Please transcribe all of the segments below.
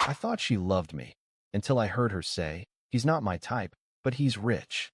I thought she loved me, until I heard her say, "He's not my type, but he's rich."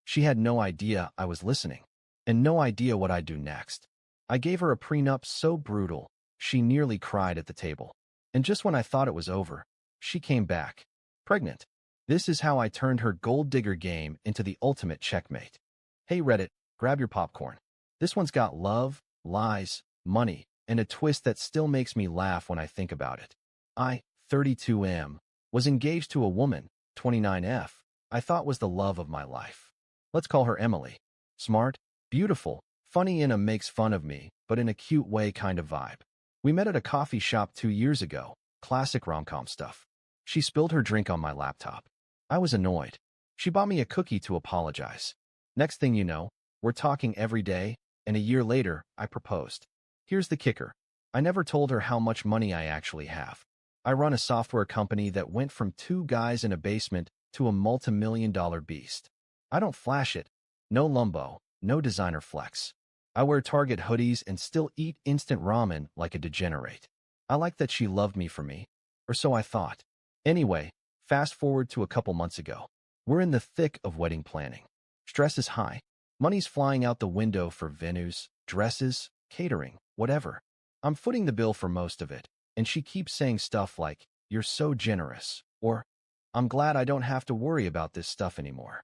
She had no idea I was listening, and no idea what I'd do next. I gave her a prenup so brutal, she nearly cried at the table. And just when I thought it was over, she came back, pregnant. This is how I turned her gold digger game into the ultimate checkmate. Hey Reddit, grab your popcorn. This one's got love, lies, money, and a twist that still makes me laugh when I think about it. I, 32M, was engaged to a woman, 29F, I thought was the love of my life. Let's call her Emily. Smart, beautiful, funny in a makes fun of me, but in a cute way kind of vibe. We met at a coffee shop 2 years ago, classic rom-com stuff. She spilled her drink on my laptop. I was annoyed. She bought me a cookie to apologize. Next thing you know, we're talking every day, and a year later, I proposed. Here's the kicker. I never told her how much money I actually have. I run a software company that went from 2 guys in a basement to a multi-million-dollar beast. I don't flash it. No lumbo, no designer flex. I wear Target hoodies and still eat instant ramen like a degenerate. I like that she loved me for me, or so I thought. Anyway, fast forward to a couple months ago. We're in the thick of wedding planning. Stress is high. Money's flying out the window for venues, dresses, catering, whatever. I'm footing the bill for most of it, and she keeps saying stuff like, "You're so generous," or, "I'm glad I don't have to worry about this stuff anymore."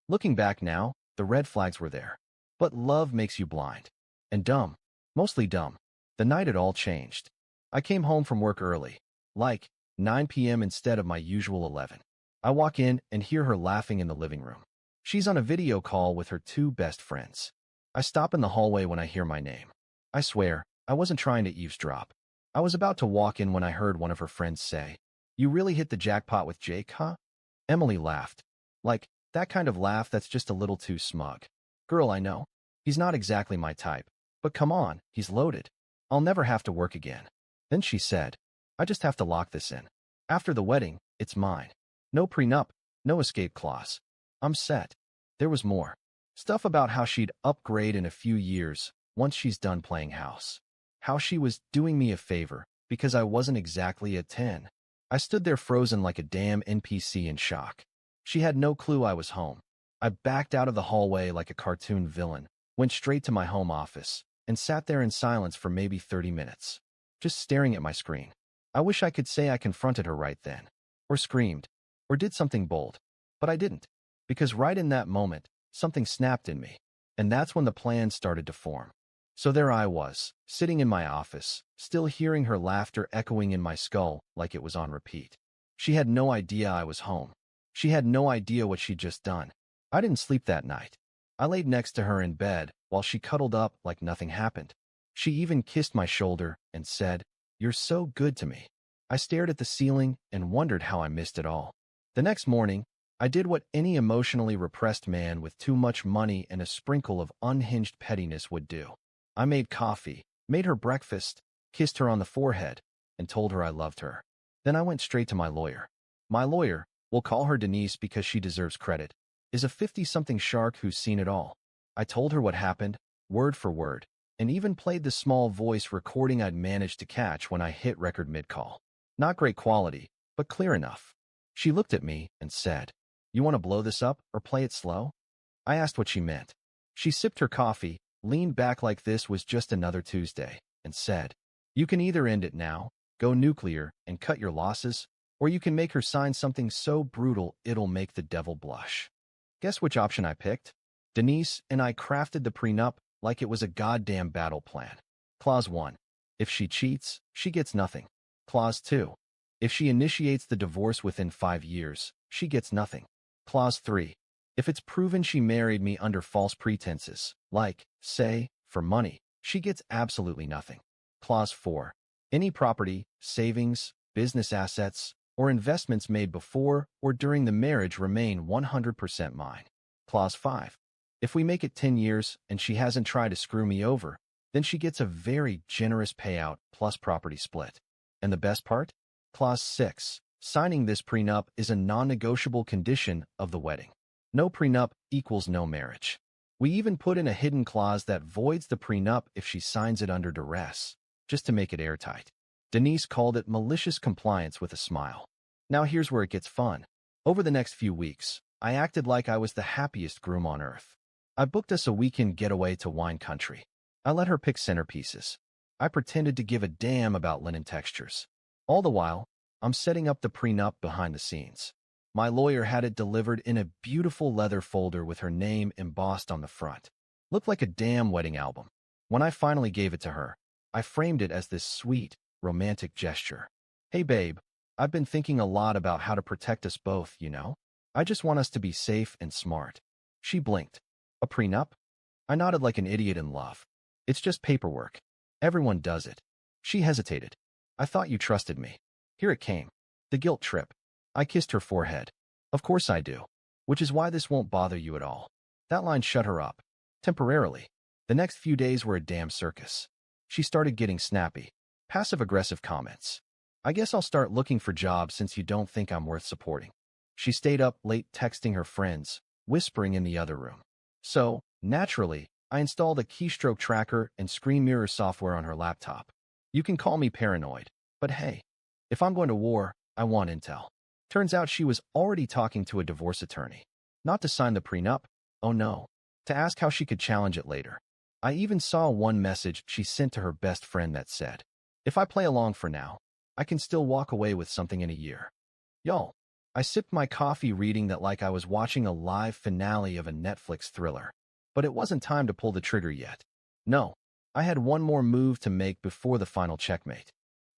Looking back now, the red flags were there. But love makes you blind. And dumb. Mostly dumb. The night it all changed. I came home from work early, like 9 p.m. instead of my usual 11. I walk in and hear her laughing in the living room. She's on a video call with her 2 best friends. I stop in the hallway when I hear my name. I swear, I wasn't trying to eavesdrop. I was about to walk in when I heard one of her friends say, "You really hit the jackpot with Jake, huh?" Emily laughed. Like, that kind of laugh that's just a little too smug. Girl, I know. He's not exactly my type. But come on, he's loaded. I'll never have to work again. Then she said, "I just have to lock this in. After the wedding, it's mine. No prenup, no escape clause. I'm set." There was more. Stuff about how she'd upgrade in a few years once she's done playing house. How she was doing me a favor because I wasn't exactly a 10. I stood there frozen like a damn NPC in shock. She had no clue I was home. I backed out of the hallway like a cartoon villain, went straight to my home office, and sat there in silence for maybe 30 minutes, just staring at my screen. I wish I could say I confronted her right then, or screamed, or did something bold, but I didn't, because right in that moment, something snapped in me, and that's when the plan started to form. So there I was, sitting in my office, still hearing her laughter echoing in my skull like it was on repeat. She had no idea I was home. She had no idea what she'd just done. I didn't sleep that night. I laid next to her in bed while she cuddled up like nothing happened. She even kissed my shoulder and said, "You're so good to me." I stared at the ceiling and wondered how I missed it all. The next morning, I did what any emotionally repressed man with too much money and a sprinkle of unhinged pettiness would do. I made coffee, made her breakfast, kissed her on the forehead, and told her I loved her. Then I went straight to my lawyer. My lawyer, we'll call her Denise because she deserves credit, is a 50-something shark who's seen it all. I told her what happened, word for word, and even played the small voice recording I'd managed to catch when I hit record mid-call. Not great quality, but clear enough. She looked at me and said, "You want to blow this up or play it slow?" I asked what she meant. She sipped her coffee, leaned back like this was just another Tuesday, and said, "You can either end it now, go nuclear, and cut your losses, or you can make her sign something so brutal it'll make the devil blush." Guess which option I picked? Denise and I crafted the prenup like it was a goddamn battle plan. Clause 1. If she cheats, she gets nothing. Clause 2. If she initiates the divorce within 5 years, she gets nothing. Clause 3. If it's proven she married me under false pretenses, like, say, for money, she gets absolutely nothing. Clause 4. Any property, savings, business assets, or investments made before or during the marriage remain 100% mine. Clause 5. If we make it 10 years and she hasn't tried to screw me over, then she gets a very generous payout plus property split. And the best part? Clause 6. Signing this prenup is a non-negotiable condition of the wedding. No prenup equals no marriage. We even put in a hidden clause that voids the prenup if she signs it under duress, just to make it airtight. Denise called it malicious compliance with a smile. Now here's where it gets fun. Over the next few weeks, I acted like I was the happiest groom on earth. I booked us a weekend getaway to wine country. I let her pick centerpieces. I pretended to give a damn about linen textures. All the while, I'm setting up the prenup behind the scenes. My lawyer had it delivered in a beautiful leather folder with her name embossed on the front. Looked like a damn wedding album. When I finally gave it to her, I framed it as this sweet, romantic gesture. Hey babe, I've been thinking a lot about how to protect us both, you know? I just want us to be safe and smart. She blinked. A prenup? I nodded like an idiot in love. It's just paperwork. Everyone does it. She hesitated. I thought you trusted me. Here it came. The guilt trip. I kissed her forehead. Of course I do. Which is why this won't bother you at all. That line shut her up. Temporarily. The next few days were a damn circus. She started getting snappy. Passive-aggressive comments. I guess I'll start looking for jobs since you don't think I'm worth supporting. She stayed up late texting her friends, whispering in the other room. So, naturally, I installed a keystroke tracker and screen mirror software on her laptop. You can call me paranoid, but hey, if I'm going to war, I want intel. Turns out she was already talking to a divorce attorney. Not to sign the prenup, oh no, to ask how she could challenge it later. I even saw one message she sent to her best friend that said, if I play along for now, I can still walk away with something in a year. Y'all, I sipped my coffee reading that like I was watching a live finale of a Netflix thriller. But it wasn't time to pull the trigger yet. No, I had one more move to make before the final checkmate.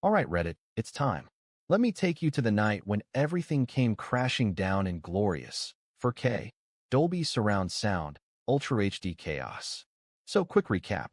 All right, Reddit, it's time. Let me take you to the night when everything came crashing down in glorious, 4K, Dolby surround sound, Ultra HD chaos. So quick recap.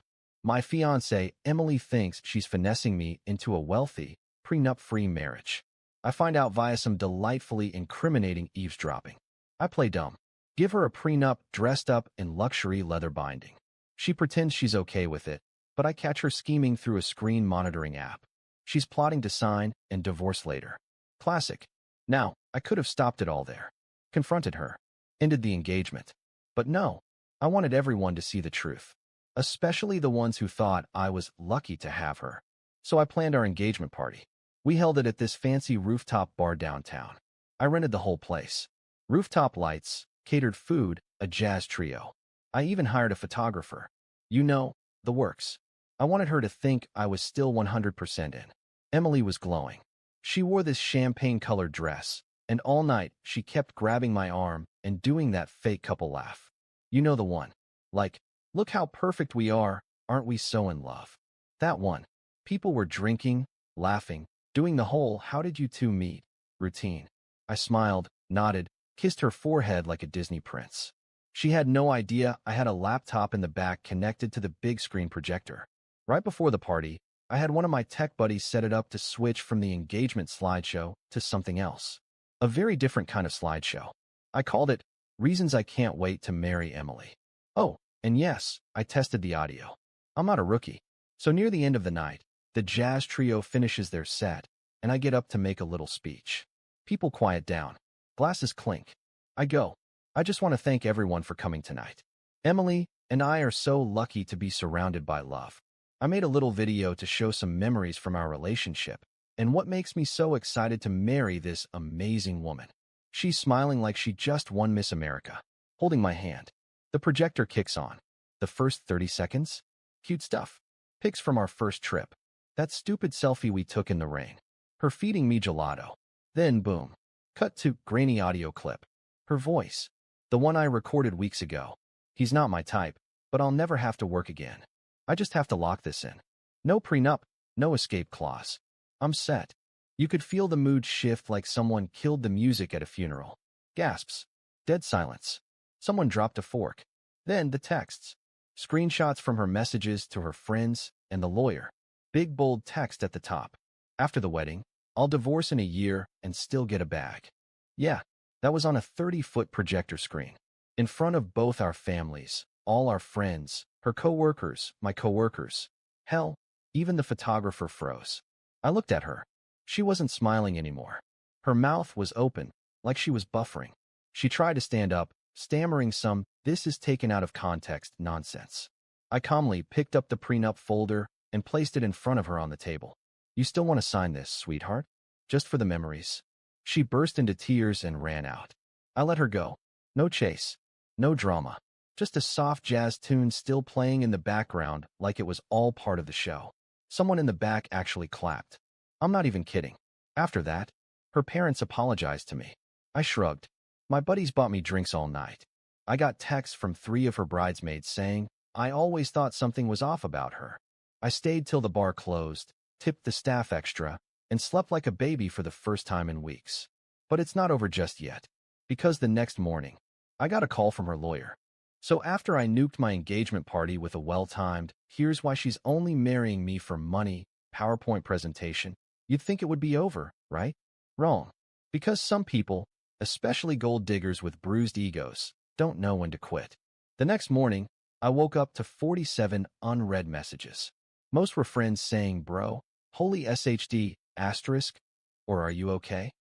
My fiancée, Emily, thinks she's finessing me into a wealthy, prenup-free marriage. I find out via some delightfully incriminating eavesdropping. I play dumb. Give her a prenup dressed up in luxury leather binding. She pretends she's okay with it, but I catch her scheming through a screen monitoring app. She's plotting to sign and divorce later. Classic. Now, I could have stopped it all there. Confronted her. Ended the engagement. But no, I wanted everyone to see the truth. Especially the ones who thought I was lucky to have her. So I planned our engagement party. We held it at this fancy rooftop bar downtown. I rented the whole place. Rooftop lights, catered food, a jazz trio. I even hired a photographer. You know, the works. I wanted her to think I was still 100% in. Emily was glowing. She wore this champagne-colored dress, and all night she kept grabbing my arm and doing that fake couple laugh. You know the one. Like, look how perfect we are, aren't we so in love? That one. People were drinking, laughing, doing the whole "how did you two meet" routine. I smiled, nodded, kissed her forehead like a Disney prince. She had no idea I had a laptop in the back connected to the big screen projector. Right before the party, I had one of my tech buddies set it up to switch from the engagement slideshow to something else. A very different kind of slideshow. I called it Reasons I Can't Wait to Marry Emily. Oh, and yes, I tested the audio. I'm not a rookie. So near the end of the night, the jazz trio finishes their set, and I get up to make a little speech. People quiet down. Glasses clink. I go. I just want to thank everyone for coming tonight. Emily and I are so lucky to be surrounded by love. I made a little video to show some memories from our relationship, and what makes me so excited to marry this amazing woman. She's smiling like she just won Miss America, holding my hand. The projector kicks on. The first 30 seconds? Cute stuff. Pics from our first trip. That stupid selfie we took in the rain. Her feeding me gelato. Then boom. Cut to grainy audio clip. Her voice. The one I recorded weeks ago. He's not my type, but I'll never have to work again. I just have to lock this in. No prenup, no escape clause. I'm set. You could feel the mood shift like someone killed the music at a funeral. Gasps. Dead silence. Someone dropped a fork. Then the texts. Screenshots from her messages to her friends and the lawyer. Big bold text at the top. After the wedding, I'll divorce in a year and still get a bag. Yeah, that was on a 30-foot projector screen. In front of both our families, all our friends, her coworkers, my coworkers. Hell, even the photographer froze. I looked at her. She wasn't smiling anymore. Her mouth was open, like she was buffering. She tried to stand up, stammering some "this is taken out of context" nonsense. I calmly picked up the prenup folder and placed it in front of her on the table. You still want to sign this, sweetheart? Just for the memories. She burst into tears and ran out. I let her go. No chase. No drama. Just a soft jazz tune still playing in the background like it was all part of the show. Someone in the back actually clapped. I'm not even kidding. After that, her parents apologized to me. I shrugged. My buddies bought me drinks all night. I got texts from 3 of her bridesmaids saying, I always thought something was off about her. I stayed till the bar closed, tipped the staff extra, and slept like a baby for the first time in weeks. But it's not over just yet, because the next morning, I got a call from her lawyer. So after I nuked my engagement party with a well-timed, here's why she's only marrying me for money, PowerPoint presentation, you'd think it would be over, right? Wrong. Because some people, especially gold diggers with bruised egos, don't know when to quit. The next morning, I woke up to 47 unread messages. Most were friends saying, bro, holy SHD, asterisk, or are you okay?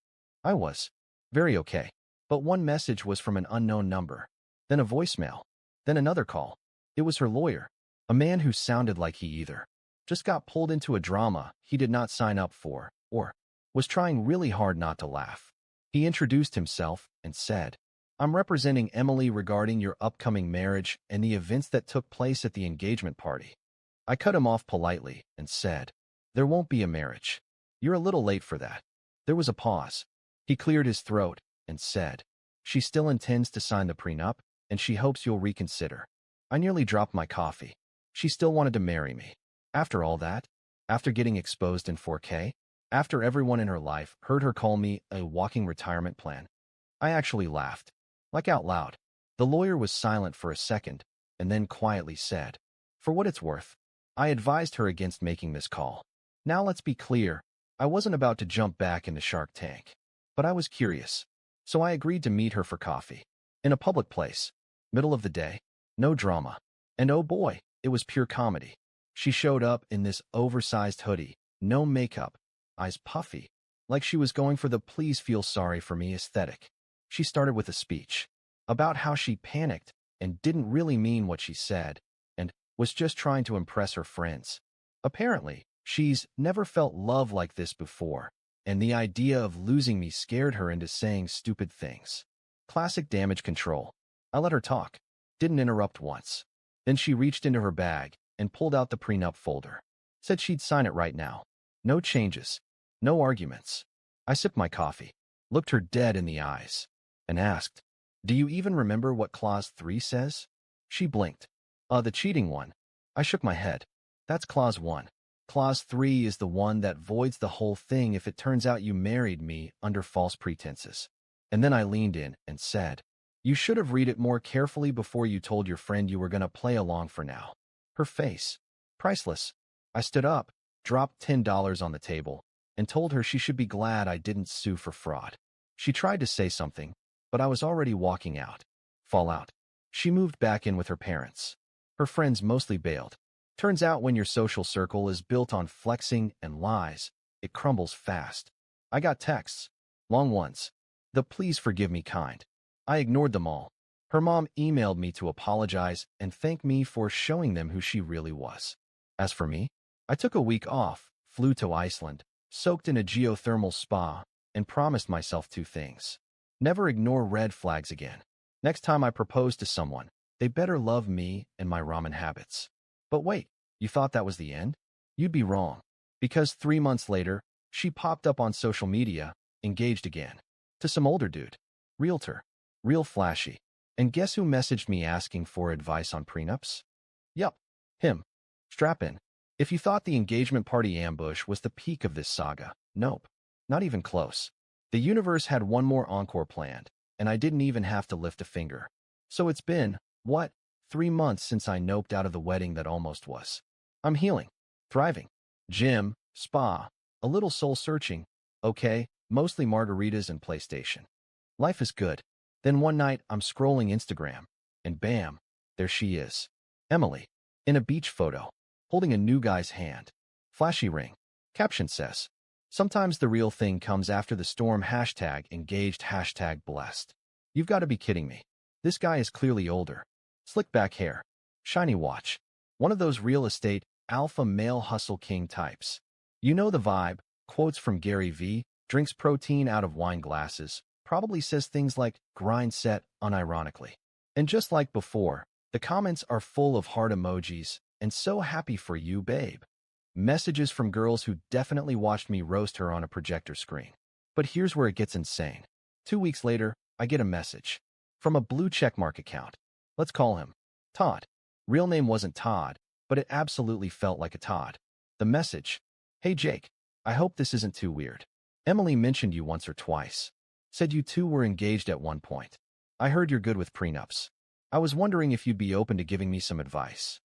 I was. Very okay. But one message was from an unknown number, then a voicemail, then another call. It was her lawyer, a man who sounded like he either just got pulled into a drama he did not sign up for, or was trying really hard not to laugh. He introduced himself and said, I'm representing Emily regarding your upcoming marriage and the events that took place at the engagement party. I cut him off politely and said, there won't be a marriage. You're a little late for that. There was a pause. He cleared his throat and said, she still intends to sign the prenup, and she hopes you'll reconsider. I nearly dropped my coffee. She still wanted to marry me. After all that, after getting exposed in 4K, after everyone in her life heard her call me a walking retirement plan, I actually laughed, like out loud. The lawyer was silent for a second, and then quietly said, for what it's worth, I advised her against making this call. Now let's be clear, I wasn't about to jump back into Shark Tank, but I was curious. So I agreed to meet her for coffee. In a public place. Middle of the day. No drama. And oh boy, it was pure comedy. She showed up in this oversized hoodie, no makeup, eyes puffy, like she was going for the please feel sorry for me aesthetic. She started with a speech about how she panicked and didn't really mean what she said and was just trying to impress her friends. Apparently, she's never felt love like this before, and the idea of losing me scared her into saying stupid things. Classic damage control. I let her talk, didn't interrupt once. Then she reached into her bag and pulled out the prenup folder. Said she'd sign it right now. No changes. No arguments. I sipped my coffee, looked her dead in the eyes, and asked, do you even remember what Clause 3 says? She blinked. The cheating one. I shook my head. That's Clause 1. Clause 3 is the one that voids the whole thing if it turns out you married me under false pretenses. And then I leaned in and said, you should have read it more carefully before you told your friend you were going to play along for now. Her face. Priceless. I stood up, dropped $10 on the table, and told her she should be glad I didn't sue for fraud. She tried to say something, but I was already walking out. Fallout. She moved back in with her parents. Her friends mostly bailed. Turns out when your social circle is built on flexing and lies, it crumbles fast. I got texts. Long ones. The please forgive me kind. I ignored them all. Her mom emailed me to apologize and thank me for showing them who she really was. As for me, I took a week off, flew to Iceland, soaked in a geothermal spa, and promised myself 2 things. Never ignore red flags again. Next time I propose to someone, they better love me and my ramen habits. But wait, you thought that was the end? You'd be wrong. Because 3 months later, she popped up on social media, engaged again. To some older dude. Realtor. Real flashy. And guess who messaged me asking for advice on prenups? Yup. Him. Strap in. If you thought the engagement party ambush was the peak of this saga, nope. Not even close. The universe had one more encore planned, and I didn't even have to lift a finger. So it's been, what, 3 months since I noped out of the wedding that almost was. I'm healing. Thriving. Gym, spa, a little soul-searching. Okay, mostly margaritas and PlayStation. Life is good. Then one night, I'm scrolling Instagram, and bam, there she is. Emily. In a beach photo, holding a new guy's hand. Flashy ring. Caption says, sometimes the real thing comes after the storm. #engaged #blessed. You've got to be kidding me. This guy is clearly older. Slick back hair. Shiny watch. One of those real estate, alpha male hustle king types. You know the vibe. Quotes from Gary V. drinks protein out of wine glasses, probably says things like grind set unironically. And just like before, the comments are full of heart emojis and so happy for you, babe. Messages from girls who definitely watched me roast her on a projector screen. But here's where it gets insane. 2 weeks later, I get a message from a blue checkmark account. Let's call him Todd. Real name wasn't Todd, but it absolutely felt like a Todd. The message: Hey Jake, I hope this isn't too weird. Emily mentioned you once or twice. Said you two were engaged at one point. I heard you're good with prenups. I was wondering if you'd be open to giving me some advice.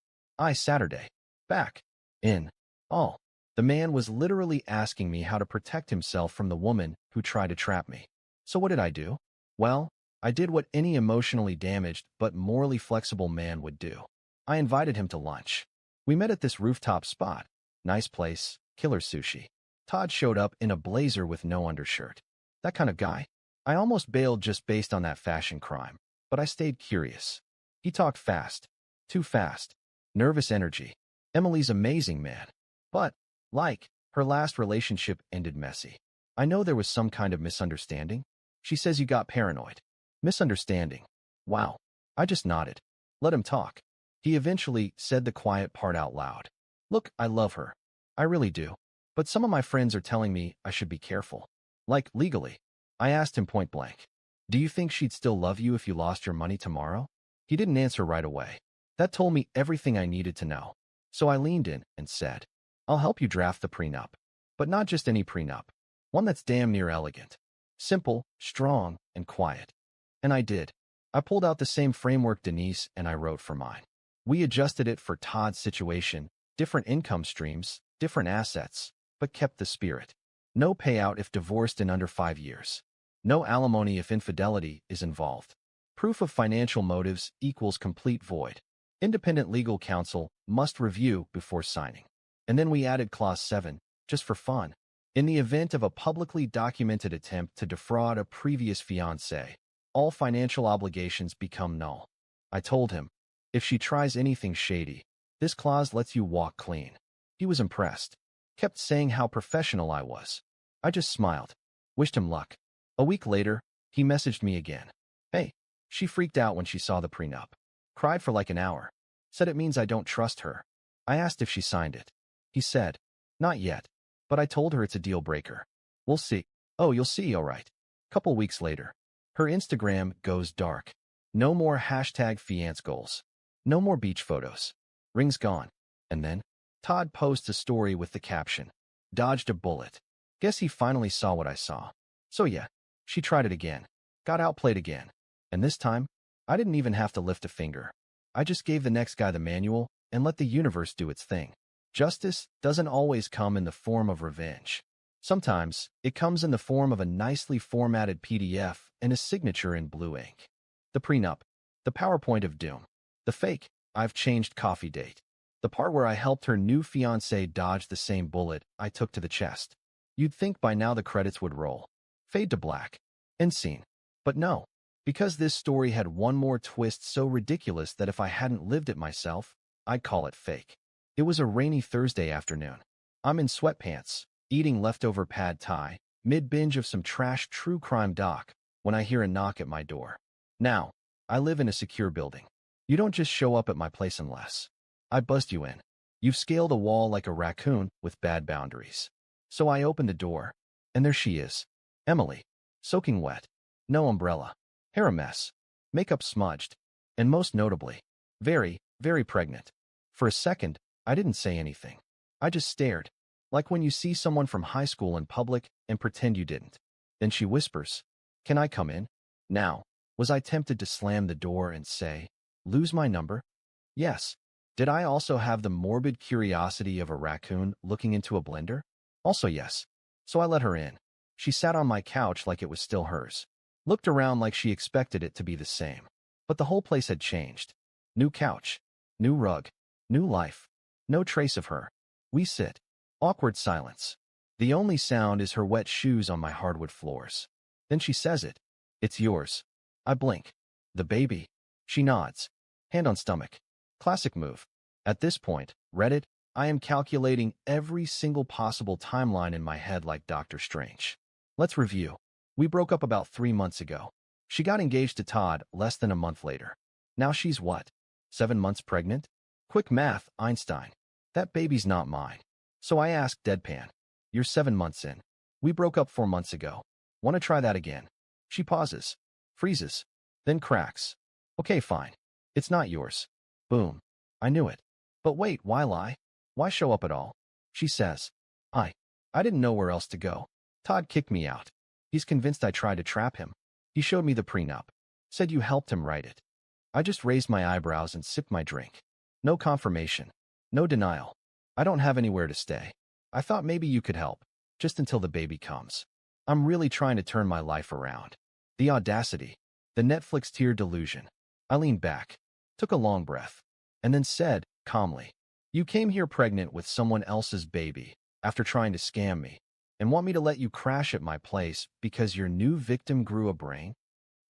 Saturday. Back. In. All. The man was literally asking me how to protect himself from the woman who tried to trap me. So what did I do? Well, I did what any emotionally damaged but morally flexible man would do. I invited him to lunch. We met at this rooftop spot. Nice place, killer sushi. Todd showed up in a blazer with no undershirt. That kind of guy. I almost bailed just based on that fashion crime, but I stayed curious. He talked fast. Too fast. Nervous energy. Emily's amazing, man. But, like, her last relationship ended messy. I know there was some kind of misunderstanding. She says you got paranoid. Misunderstanding. Wow. I just nodded. Let him talk. He eventually said the quiet part out loud. Look, I love her. I really do. But some of my friends are telling me I should be careful. Like, legally. I asked him point blank. Do you think she'd still love you if you lost your money tomorrow? He didn't answer right away. That told me everything I needed to know. So I leaned in and said, I'll help you draft the prenup. But not just any prenup. One that's damn near elegant. Simple, strong, and quiet. And I did. I pulled out the same framework Denise and I wrote for mine. We adjusted it for Todd's situation, different income streams, different assets, but kept the spirit. No payout if divorced in under 5 years. No alimony if infidelity is involved. Proof of financial motives equals complete void. Independent legal counsel must review before signing. And then we added Clause 7, just for fun. In the event of a publicly documented attempt to defraud a previous fiancé, all financial obligations become null. I told him, if she tries anything shady, this clause lets you walk clean. He was impressed. Kept saying how professional I was. I just smiled. Wished him luck. A week later, he messaged me again. Hey. She freaked out when she saw the prenup. Cried for like an hour. Said it means I don't trust her. I asked if she signed it. He said, not yet. But I told her it's a deal breaker. We'll see. Oh, you'll see, all right. Couple weeks later. Her Instagram goes dark. No more hashtag fiance goals. No more beach photos. Ring's gone. And then, Todd posts a story with the caption, dodged a bullet. Guess he finally saw what I saw. So yeah, she tried it again. Got outplayed again. And this time, I didn't even have to lift a finger. I just gave the next guy the manual and let the universe do its thing. Justice doesn't always come in the form of revenge. Sometimes, it comes in the form of a nicely formatted PDF and a signature in blue ink. The prenup. The PowerPoint of doom. The fake, I've changed coffee date. The part where I helped her new fiancé dodge the same bullet I took to the chest. You'd think by now the credits would roll. Fade to black. End scene. But no. Because this story had one more twist so ridiculous that if I hadn't lived it myself, I'd call it fake. It was a rainy Thursday afternoon. I'm in sweatpants, eating leftover pad thai, mid-binge of some trash true crime doc, when I hear a knock at my door. Now, I live in a secure building. You don't just show up at my place unless I buzzed you in. You've scaled a wall like a raccoon with bad boundaries. So I open the door, and there she is. Emily. Soaking wet. No umbrella. Hair a mess. Makeup smudged. And most notably, very, very pregnant. For a second, I didn't say anything. I just stared. Like when you see someone from high school in public and pretend you didn't. Then she whispers, "Can I come in?" Now, was I tempted to slam the door and say, "Lose my number?" Yes. Did I also have the morbid curiosity of a raccoon looking into a blender? Also yes. So I let her in. She sat on my couch like it was still hers. Looked around like she expected it to be the same. But the whole place had changed. New couch. New rug. New life. No trace of her. We sit. Awkward silence. The only sound is her wet shoes on my hardwood floors. Then she says it. "It's yours." I blink. "The baby?" She nods. Hand on stomach. Classic move. At this point, Reddit, I am calculating every single possible timeline in my head like Doctor Strange. Let's review. We broke up about 3 months ago. She got engaged to Todd less than a month later. Now she's what? 7 months pregnant? Quick math, Einstein. That baby's not mine. So I asked deadpan. You're 7 months in. We broke up 4 months ago. Want to try that again? She pauses, freezes, then cracks. Okay, fine. It's not yours. Boom. I knew it. But wait, why lie? Why show up at all? She says. I didn't know where else to go. Todd kicked me out. He's convinced I tried to trap him. He showed me the prenup. Said you helped him write it. I just raised my eyebrows and sipped my drink. No confirmation. No denial. I don't have anywhere to stay. I thought maybe you could help. Just until the baby comes. I'm really trying to turn my life around. The audacity. The Netflix tear delusion. I leaned back, took a long breath, and then said, calmly, you came here pregnant with someone else's baby after trying to scam me, and want me to let you crash at my place because your new victim grew a brain?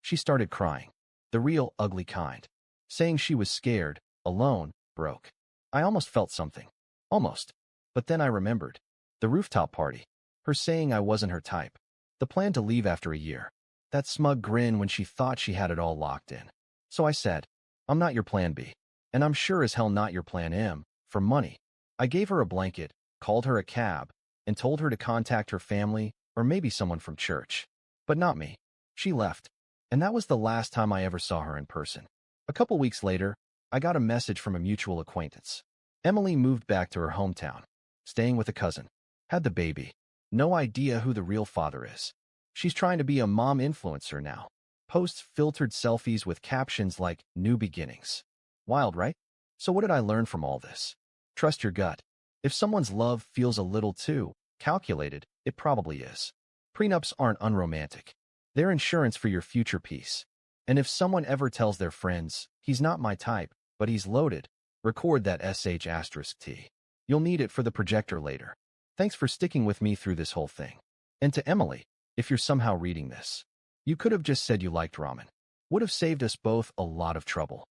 She started crying, the real ugly kind, saying she was scared, alone, broke. I almost felt something. Almost. But then I remembered. The rooftop party. Her saying I wasn't her type. The plan to leave after a year. That smug grin when she thought she had it all locked in. So I said, I'm not your plan B. And I'm sure as hell not your plan M, for money. I gave her a blanket, called her a cab, and told her to contact her family or maybe someone from church. But not me. She left. And that was the last time I ever saw her in person. A couple weeks later, I got a message from a mutual acquaintance. Emily moved back to her hometown, staying with a cousin. Had the baby. No idea who the real father is. She's trying to be a mom influencer now. Posts filtered selfies with captions like, new beginnings. Wild, right? So what did I learn from all this? Trust your gut. If someone's love feels a little too calculated, it probably is. Prenups aren't unromantic. They're insurance for your future peace. And if someone ever tells their friends, he's not my type, but he's loaded, record that *T. You'll need it for the projector later. Thanks for sticking with me through this whole thing. And to Emily, if you're somehow reading this, you could have just said you liked ramen. Would have saved us both a lot of trouble.